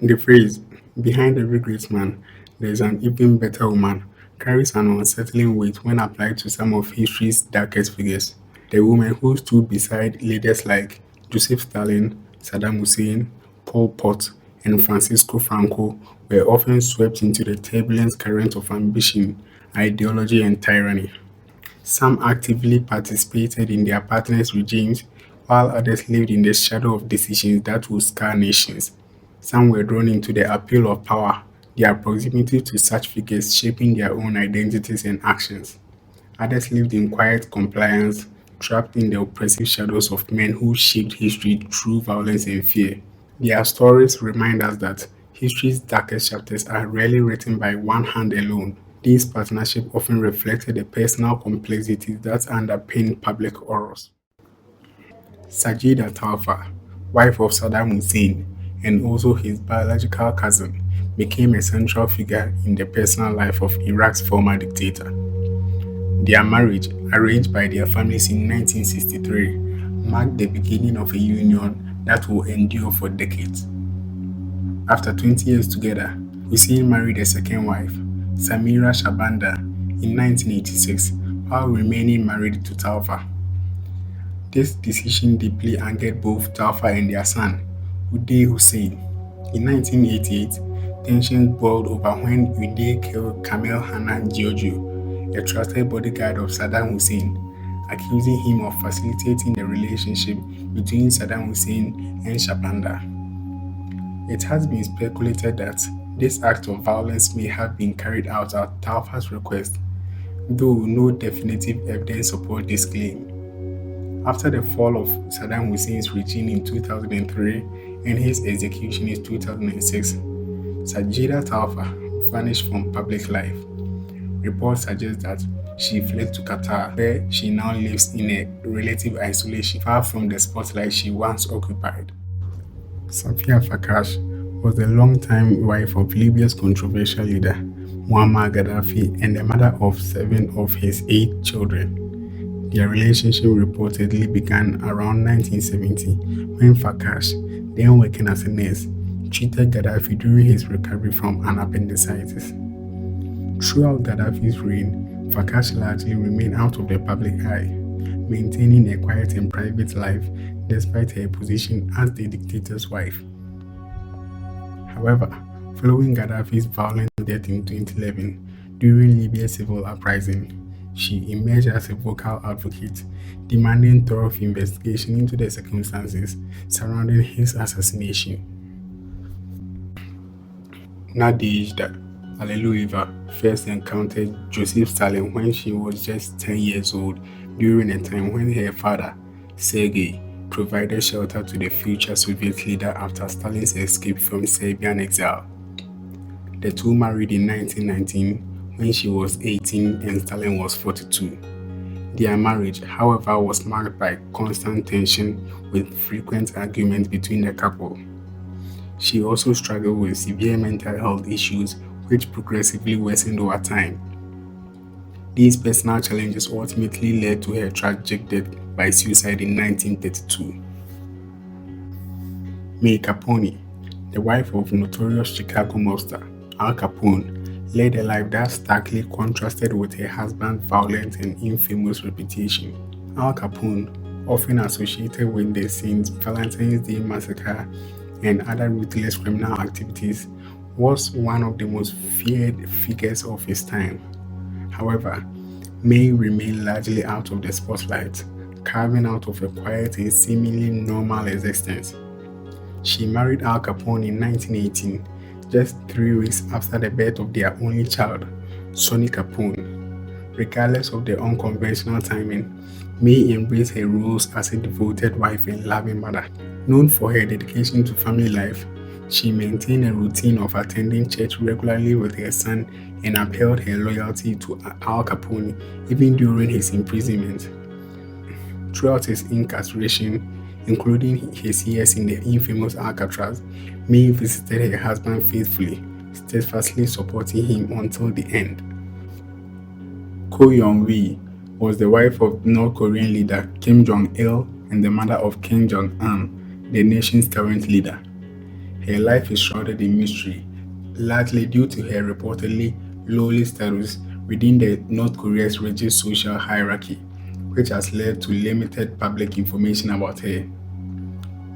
The phrase, behind every great man, there is an even better woman, carries an unsettling weight when applied to some of history's darkest figures. The women who stood beside leaders like Joseph Stalin, Saddam Hussein, Pol Pot, and Francisco Franco were often swept into the turbulent current of ambition, ideology, and tyranny. Some actively participated in their partners' regimes, while others lived in the shadow of decisions that would scar nations. Some were drawn into the appeal of power, their proximity to such figures shaping their own identities and actions. Others lived in quiet compliance, trapped in the oppressive shadows of men who shaped history through violence and fear. Their stories remind us that history's darkest chapters are rarely written by one hand alone. These partnerships often reflected the personal complexities that underpin public horrors. Sajida Talfa, wife of Saddam Hussein and also his biological cousin, became a central figure in the personal life of Iraq's former dictator. Their marriage, arranged by their families in 1963, marked the beginning of a union that will endure for decades. After 20 years together, Hussein married a second wife, Samira Shabanda, in 1986, while remaining married to Talfa. This decision deeply angered both Talfa and their son, Uday Hussein. In 1988, tensions boiled over when Uday killed Kamel Hanan Giorgio, a trusted bodyguard of Saddam Hussein, accusing him of facilitating the relationship between Saddam Hussein and Shabanda. It has been speculated that this act of violence may have been carried out at Talfa's request, though no definitive evidence supports this claim. After the fall of Saddam Hussein's regime in 2003 and his execution in 2006, Sajida Talfa vanished from public life. Reports suggest that she fled to Qatar, where she now lives in a relative isolation far from the spotlight she once occupied. Safia Fakash was the longtime wife of Libya's controversial leader Muammar Gaddafi and the mother of seven of his eight children. Their relationship reportedly began around 1970 when Fakash, then working as a nurse, treated Gaddafi during his recovery from an appendicitis. Throughout Gaddafi's reign, Fakash largely remained out of the public eye, maintaining a quiet and private life despite her position as the dictator's wife. However, following Gaddafi's violent death in 2011 during Libya's civil uprising, she emerged as a vocal advocate, demanding thorough investigation into the circumstances surrounding his assassination. Nadezhda Alexeyeva first encountered Joseph Stalin when she was just 10 years old during a time when her father, Sergei, provided shelter to the future Soviet leader after Stalin's escape from Serbian exile. The two married in 1919 when she was 18 and Stalin was 42. Their marriage, however, was marked by constant tension with frequent arguments between the couple. She also struggled with severe mental health issues which progressively worsened over time. These personal challenges ultimately led to her tragic death by suicide in 1932. May Capone, the wife of notorious Chicago mobster Al Capone, led a life that starkly contrasted with her husband's violent and infamous reputation. Al Capone, often associated with the St. Valentine's Day Massacre and other ruthless criminal activities, was one of the most feared figures of his time. However, May remained largely out of the spotlight, carving out of a quiet and seemingly normal existence. She married Al Capone in 1918, just 3 weeks after the birth of their only child, Sonny Capone. Regardless of the unconventional timing, May embraced her roles as a devoted wife and loving mother. Known for her dedication to family life, she maintained a routine of attending church regularly with her son and upheld her loyalty to Al Capone even during his imprisonment. Throughout his incarceration, including his years in the infamous Alcatraz, May visited her husband faithfully, steadfastly supporting him until the end. Ko Young-wee was the wife of North Korean leader Kim Jong-il and the mother of Kim Jong-un, the nation's current leader. Her life is shrouded in mystery, largely due to her reportedly lowly status within the North Korea's rigid social hierarchy, which has led to limited public information about her.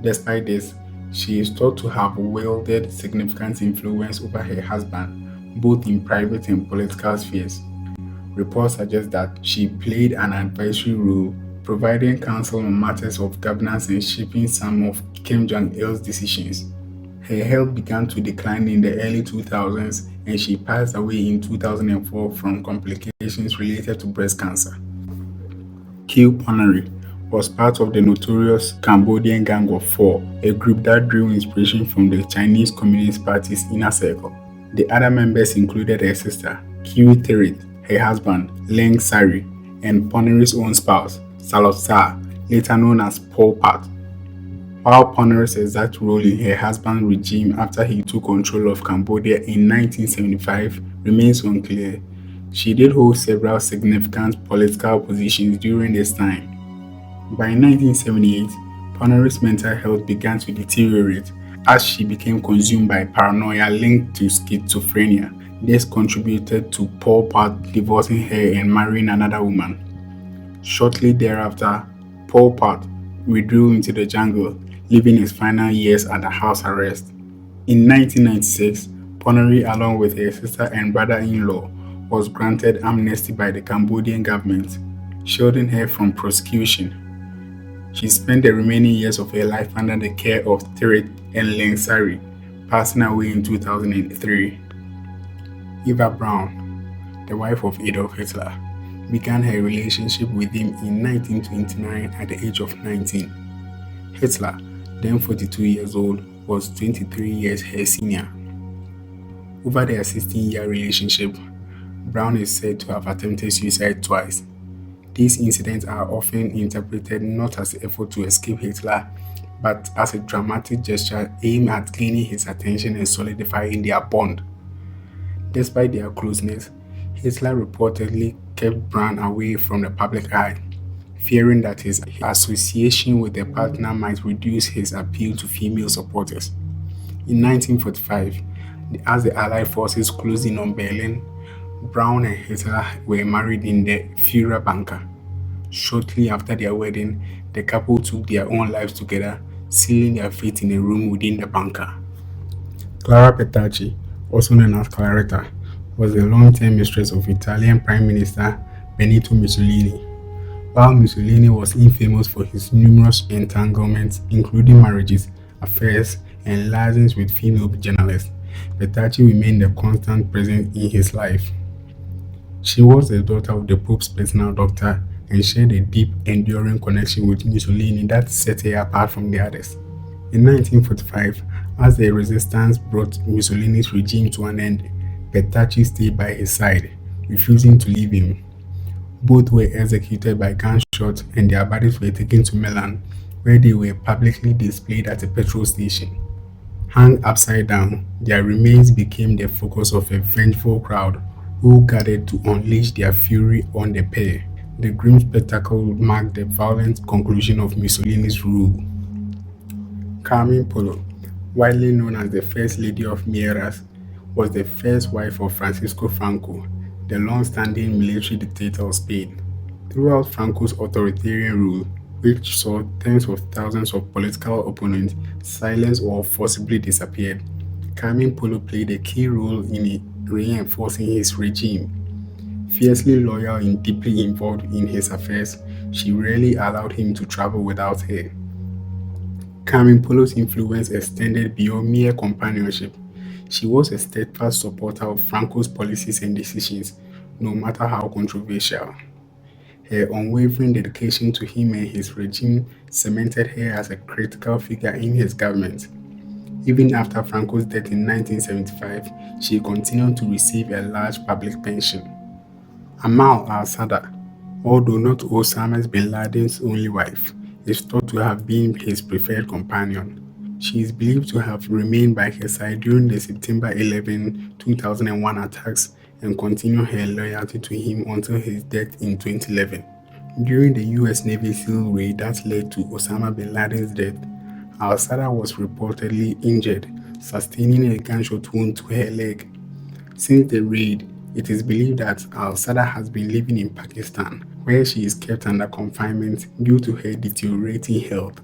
Despite this, she is thought to have wielded significant influence over her husband, both in private and political spheres. Reports suggest that she played an advisory role, providing counsel on matters of governance and shaping some of Kim Jong il's decisions. Her health began to decline in the early 2000s and she passed away in 2004 from complications related to breast cancer. Q Ponnary was part of the notorious Cambodian Gang of Four, a group that drew inspiration from the Chinese Communist Party's inner circle. The other members included her sister, Q Thirit, her husband, Leng Sari, and Ponnery's own spouse, Salot Sa, later known as Pol Pot. While Ponnery's exact role in her husband's regime after he took control of Cambodia in 1975 remains unclear, she did hold several significant political positions during this time. By 1978, Ponnery's mental health began to deteriorate as she became consumed by paranoia linked to schizophrenia. This contributed to Pol Pot divorcing her and marrying another woman. Shortly thereafter, Pol Pot withdrew into the jungle, living his final years under house arrest. In 1996, Ponnery, along with her sister and brother-in-law, was granted amnesty by the Cambodian government, shielding her from prosecution. She spent the remaining years of her life under the care of Thirit and Leng Sari, passing away in 2003. Eva Braun, the wife of Adolf Hitler, began her relationship with him in 1929 at the age of 19. Hitler, then 42 years old, was 23 years her senior. Over their 16-year relationship, Brown is said to have attempted suicide twice. These incidents are often interpreted not as an effort to escape Hitler, but as a dramatic gesture aimed at gaining his attention and solidifying their bond. Despite their closeness, Hitler reportedly kept Brown away from the public eye, fearing that his association with the partner might reduce his appeal to female supporters. In 1945, as the Allied forces closed in on Berlin, Brown and Hitler were married in the Führer bunker. Shortly after their wedding, the couple took their own lives together, sealing their fate in a room within the bunker. Clara Petacci, also known as Claretta, was the long-term mistress of Italian Prime Minister Benito Mussolini. While Mussolini was infamous for his numerous entanglements, including marriages, affairs, and liaisons with female journalists, Petacci remained a constant presence in his life. She was the daughter of the Pope's personal doctor and shared a deep, enduring connection with Mussolini that set her apart from the others. In 1945, as the resistance brought Mussolini's regime to an end, Petacci stayed by his side, refusing to leave him. Both were executed by gunshot and their bodies were taken to Milan, where they were publicly displayed at a petrol station. Hung upside down, their remains became the focus of a vengeful crowd who gathered to unleash their fury on the pair. The grim spectacle marked the violent conclusion of Mussolini's rule. Carmen Polo, widely known as the First Lady of Mieras, was the first wife of Francisco Franco, the long-standing military dictator of Spain. Throughout Franco's authoritarian rule, which saw tens of thousands of political opponents silenced or forcibly disappeared, Carmen Polo played a key role in reinforcing his regime. Fiercely loyal and deeply involved in his affairs, she rarely allowed him to travel without her. Carmen Polo's influence extended beyond mere companionship. She was a steadfast supporter of Franco's policies and decisions, no matter how controversial. Her unwavering dedication to him and his regime cemented her as a critical figure in his government. Even after Franco's death in 1975, she continued to receive a large public pension. Amal al-Sadr, although not Osama bin Laden's only wife, is thought to have been his preferred companion. She is believed to have remained by his side during the September 11, 2001 attacks and continued her loyalty to him until his death in 2011. During the US Navy SEAL raid that led to Osama bin Laden's death, al-Sadr was reportedly injured, sustaining a gunshot wound to her leg. Since the raid, it is believed that al-Sada has been living in Pakistan, where she is kept under confinement due to her deteriorating health.